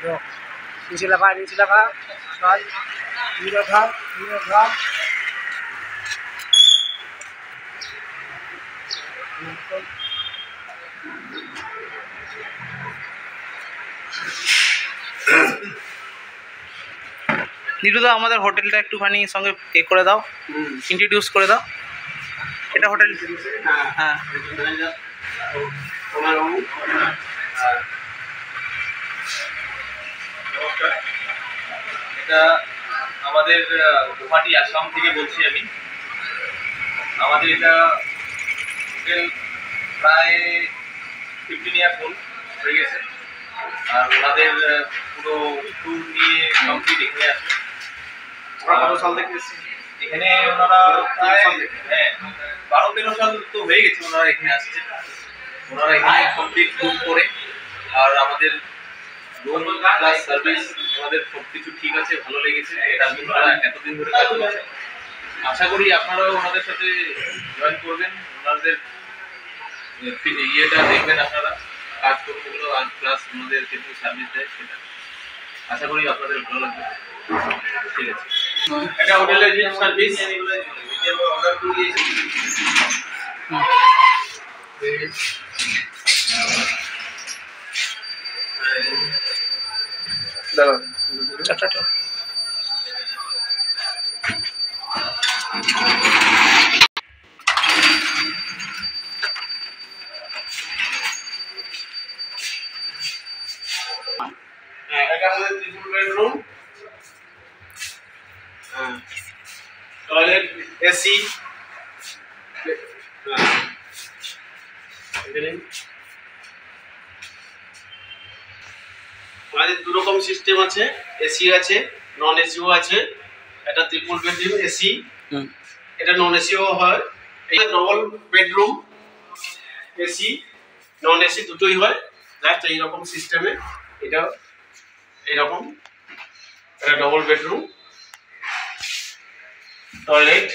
नीचे लगा चल नीचे रखा নীরুদা আমাদের হোটেলটা একটুখানি সঙ্গে এ করে দাও, ইন্ট্রোডিউস করে দাও। এটা হোটেল, হ্যাঁ এটা আমাদের গুয়াহাটি আসাম থেকে বলছি আমি। আমাদের এটা হোটেল প্রায় 15 ইয়ার্স ওল্ড হয়ে গেছে, আর ওনাদের পুরো ট্যুর নিয়ে কমপ্লিট এখানে আসে। ওরা কত সাল থেকে এখানে ওনারা প্রায় 12-13 সাল তো হয়ে গেছে ওনারা এখানে আসছে। ওনারা এখানে কমপ্লিট ট্যুর করে, আর আমাদের রুম প্লাস সার্ভিস আমাদের সব কিছু ঠিক আছে, ভালো লেগেছে। তার জন্য ওরা এতদিন ধরে কাজ করছে। আশা করি আপনারাও ওনাদের সাথে জয়েন করবেন, ওনাদের ইয়েটা দেখবেন, আপনারা কাজকর্মগুলো আর প্লাস ওনাদের কিছু সার্ভিস দেয়, সেটা আশা করি আপনাদের ভালো লাগবে। ঠিক আছে, এটা হোটেলের যে সার্ভিস অর্ডার করে দিয়েছি। দাঁড়ান চারটা এটা আমাদের ট্রিপল বেডরুম, টয়লেট, এসি। আমাদের দু রকম সিস্টেম আছে, এসি আছে, নন এসিও আছে। এটা ট্রিপল বেডরুম এসি, এটা নন এসিও হয়। এটা double bedroom, AC non AC দুটোই হয়। জাস্ট এইরকম সিস্টেমে এটা এইরকম। এটা ডবল বেডরুম, টয়লেট